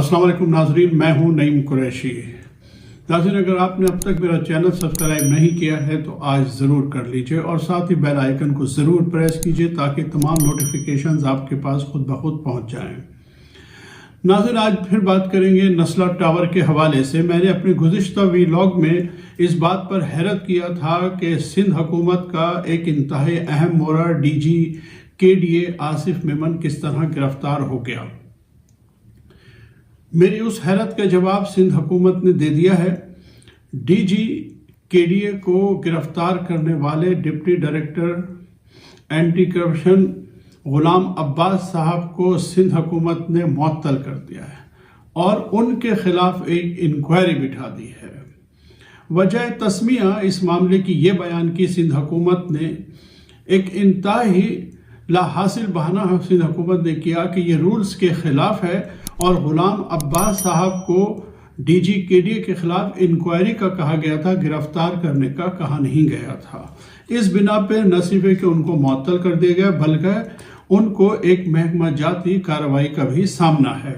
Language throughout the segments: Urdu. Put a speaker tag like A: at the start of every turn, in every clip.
A: السلام علیکم ناظرین، میں ہوں نعیم قریشی۔ ناظرین، اگر آپ نے اب تک میرا چینل سبسکرائب نہیں کیا ہے تو آج ضرور کر لیجئے اور ساتھ ہی بیل آئیکن کو ضرور پریس کیجئے تاکہ تمام نوٹیفیکیشنز آپ کے پاس خود بخود پہنچ جائیں۔ ناظرین، آج پھر بات کریں گے نسلا ٹاور کے حوالے سے۔ میں نے اپنے گزشتہ ویلاگ میں اس بات پر حیرت کیا تھا کہ سندھ حکومت کا ایک انتہائی اہم مورا DG KDA آصف میمن کس طرح گرفتار ہو گیا۔ میری اس حیرت کا جواب سندھ حکومت نے دے دیا ہے۔ DG KDA کو گرفتار کرنے والے deputy director anti corruption Ghulam Abbas صاحب کو سندھ حکومت نے معطل کر دیا ہے اور ان کے خلاف ایک انکوائری بٹھا دی ہے۔ وجہ تسمیہ اس معاملے کی یہ بیان کی سندھ حکومت نے ایک انتہائی لا حاصل بہانہ سندھ حکومت نے کیا کہ یہ رولز کے خلاف ہے اور غلام عباس صاحب کو DG KDA کے خلاف انکوائری کا کہا گیا تھا، گرفتار کرنے کا کہا نہیں گیا تھا۔ اس بنا پہ نہ صرف کہ ان کو معطل کر دیا گیا بلکہ ان کو ایک محکمہ جاتی کارروائی کا بھی سامنا ہے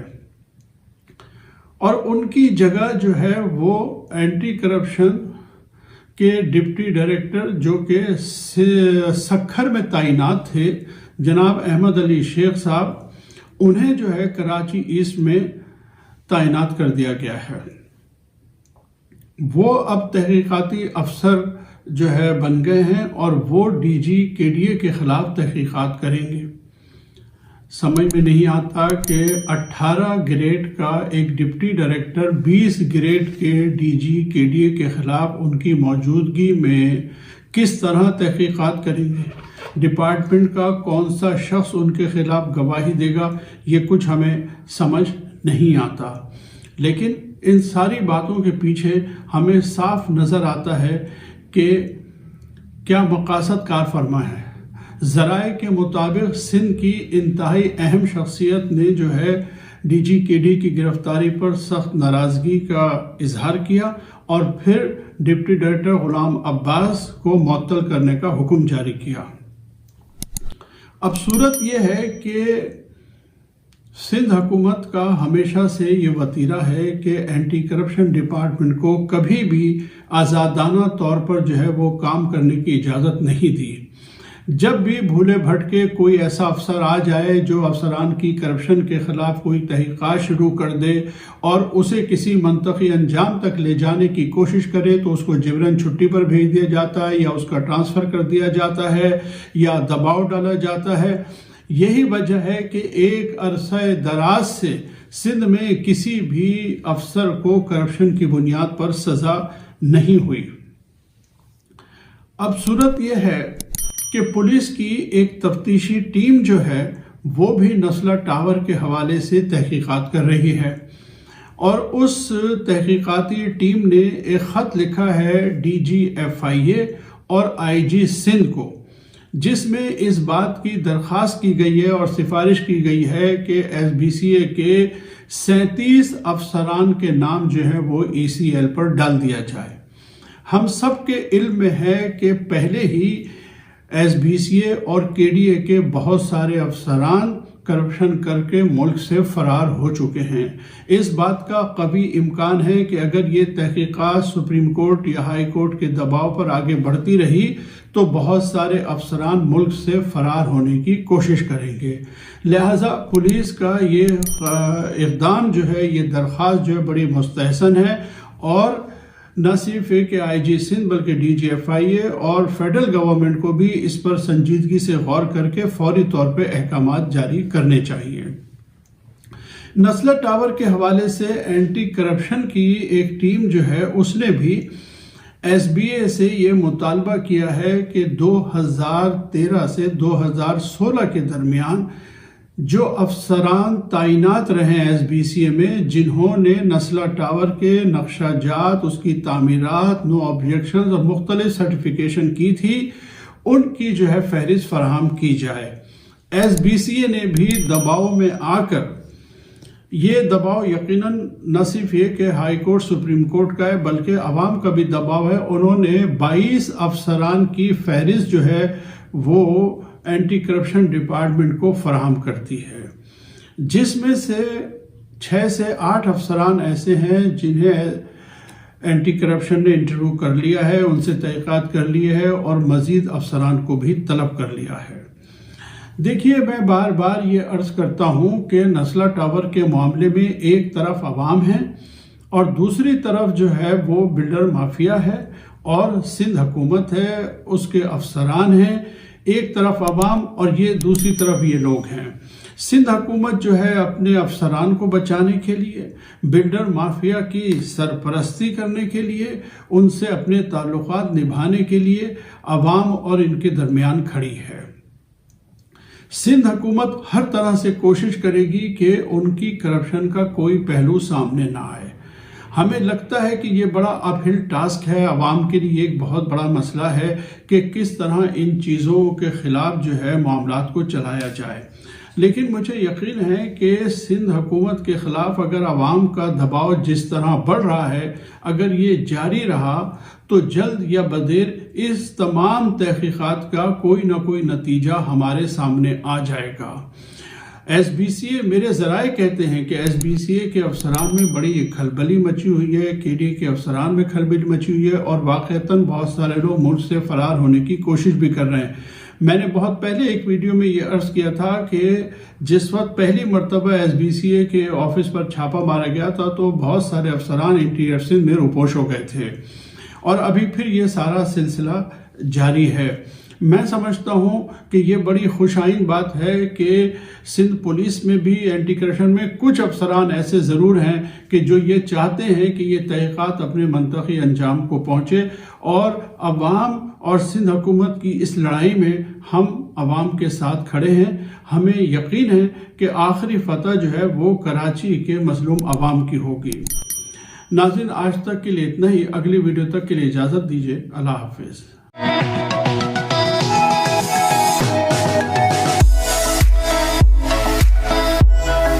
A: اور ان کی جگہ جو ہے وہ اینٹی کرپشن کے ڈپٹی ڈائریکٹر جو کہ سکھر میں تعینات تھے، جناب احمد علی شیخ صاحب، انہیں جو ہے کراچی ایسٹ میں تعینات کر دیا گیا ہے۔ وہ اب تحقیقاتی افسر جو ہے بن گئے ہیں اور وہ DG KDA کے خلاف تحقیقات کریں گے۔ سمجھ میں نہیں آتا کہ 18 گریڈ کا ایک ڈپٹی ڈائریکٹر 20 گریڈ کے DG KDA کے خلاف ان کی موجودگی میں کس طرح تحقیقات کریں گے۔ ڈپارٹمنٹ کا کون سا شخص ان کے خلاف گواہی دے گا، یہ کچھ ہمیں سمجھ نہیں آتا۔ لیکن ان ساری باتوں کے پیچھے ہمیں صاف نظر آتا ہے کہ کیا مقاصد کار فرما ہے۔ ذرائع کے مطابق سندھ کی انتہائی اہم شخصیت نے جو ہے DG KDA کی گرفتاری پر سخت ناراضگی کا اظہار کیا اور پھر ڈپٹی ڈائریکٹر غلام عباس کو معطل کرنے کا حکم جاری کیا۔ اب صورت یہ ہے کہ سندھ حکومت کا ہمیشہ سے یہ وتیرہ ہے کہ اینٹی کرپشن ڈپارٹمنٹ کو کبھی بھی آزادانہ طور پر جو ہے وہ کام کرنے کی اجازت نہیں دی۔ جب بھی بھولے بھٹکے کوئی ایسا افسر آ جائے جو افسران کی کرپشن کے خلاف کوئی تحقیقات شروع کر دے اور اسے کسی منطقی انجام تک لے جانے کی کوشش کرے تو اس کو جبراً چھٹی پر بھیج دیا جاتا ہے یا اس کا ٹرانسفر کر دیا جاتا ہے یا دباؤ ڈالا جاتا ہے۔ یہی وجہ ہے کہ ایک عرصہ دراز سے سندھ میں کسی بھی افسر کو کرپشن کی بنیاد پر سزا نہیں ہوئی۔ اب صورت یہ ہے کہ پولیس کی ایک تفتیشی ٹیم جو ہے وہ بھی نسلا ٹاور کے حوالے سے تحقیقات کر رہی ہے اور اس تحقیقاتی ٹیم نے ایک خط لکھا ہے DG FIA اور IG سندھ کو، جس میں اس بات کی درخواست کی گئی ہے اور سفارش کی گئی ہے کہ SBCA کے 37 افسران کے نام جو ہے وہ ECL پر ڈال دیا جائے۔ ہم سب کے علم میں ہے کہ پہلے ہی SBCA اور KDA کے بہت سارے افسران کرپشن کر کے ملک سے فرار ہو چکے ہیں۔ اس بات کا قوی امکان ہے کہ اگر یہ تحقیقات سپریم کورٹ یا ہائی کورٹ کے دباؤ پر آگے بڑھتی رہی تو بہت سارے افسران ملک سے فرار ہونے کی کوشش کریں گے۔ لہٰذا پولیس کا یہ اقدام جو ہے، یہ درخواست جو ہے بڑی مستحسن ہے اور نہ صرف کہ IG سندھ بلکہ DG FIA اور فیڈرل گورنمنٹ کو بھی اس پر سنجیدگی سے غور کر کے فوری طور پہ احکامات جاری کرنے چاہیے۔ نسلا ٹاور کے حوالے سے اینٹی کرپشن کی ایک ٹیم جو ہے اس نے بھی SBA سے یہ مطالبہ کیا ہے کہ 2013 سے 2016 کے درمیان جو افسران تعینات رہے SBCA میں، جنہوں نے نسلا ٹاور کے نقشہ جات، اس کی تعمیرات، نو آبجیکشنز اور مختلف سرٹیفیکیشن کی تھی، ان کی جو ہے فہرست فراہم کی جائے۔ SBCA نے بھی دباؤ میں آ کر، یہ دباؤ یقیناً نہ صرف یہ کہ ہائی کورٹ سپریم کورٹ کا ہے بلکہ عوام کا بھی دباؤ ہے، انہوں نے 22 افسران کی فہرست جو ہے وہ اینٹی کرپشن ڈپارٹمنٹ کو فراہم کرتی ہے، جس میں سے 6 سے 8 افسران ایسے ہیں جنہیں اینٹی کرپشن نے انٹرویو کر لیا ہے، ان سے تحقیقات کر لی ہے اور مزید افسران کو بھی طلب کر لیا ہے۔ دیکھیے، میں بار بار یہ عرض کرتا ہوں کہ نسلہ ٹاور کے معاملے میں ایک طرف عوام ہے اور دوسری طرف جو ہے وہ بلڈر مافیا ہے اور سندھ حکومت ہے، اس کے افسران ہیں۔ ایک طرف عوام اور یہ دوسری طرف یہ لوگ ہیں۔ سندھ حکومت جو ہے اپنے افسران کو بچانے کے لیے، بلڈر مافیا کی سرپرستی کرنے کے لیے، ان سے اپنے تعلقات نبھانے کے لیے عوام اور ان کے درمیان کھڑی ہے۔ سندھ حکومت ہر طرح سے کوشش کرے گی کہ ان کی کرپشن کا کوئی پہلو سامنے نہ آئے۔ ہمیں لگتا ہے کہ یہ بڑا اپ ہل ٹاسک ہے، عوام کے لیے ایک بہت بڑا مسئلہ ہے کہ کس طرح ان چیزوں کے خلاف جو ہے معاملات کو چلایا جائے، لیکن مجھے یقین ہے کہ سندھ حکومت کے خلاف اگر عوام کا دباؤ جس طرح بڑھ رہا ہے، اگر یہ جاری رہا تو جلد یا بدیر اس تمام تحقیقات کا کوئی نہ کوئی نتیجہ ہمارے سامنے آ جائے گا۔ ایس بی سی اے، میرے ذرائع کہتے ہیں کہ ایس بی سی اے کے افسران میں بڑی کھلبلی مچی ہوئی ہے، کے ڈی کے افسران میں کھلبلی مچی ہوئی ہے اور واقعتاً بہت سارے لوگ ملک سے فرار ہونے کی کوشش بھی کر رہے ہیں۔ میں نے بہت پہلے ایک ویڈیو میں یہ عرض کیا تھا کہ جس وقت پہلی مرتبہ ایس بی سی اے کے آفس پر چھاپا مارا گیا تھا تو بہت سارے افسران انٹیریئر سندھ میں روپوش ہو گئے تھے اور ابھی پھر یہ سارا سلسلہ جاری ہے۔ میں سمجھتا ہوں کہ یہ بڑی خوش آئند بات ہے کہ سندھ پولیس میں بھی اینٹی کرپشن میں کچھ افسران ایسے ضرور ہیں کہ جو یہ چاہتے ہیں کہ یہ تحقیقات اپنے منطقی انجام کو پہنچے اور عوام اور سندھ حکومت کی اس لڑائی میں ہم عوام کے ساتھ کھڑے ہیں۔ ہمیں یقین ہے کہ آخری فتح جو ہے وہ کراچی کے مظلوم عوام کی ہوگی۔ ناظرین، آج تک کے لیے اتنا ہی۔ اگلی ویڈیو تک کے لیے اجازت دیجیے۔ اللہ حافظ۔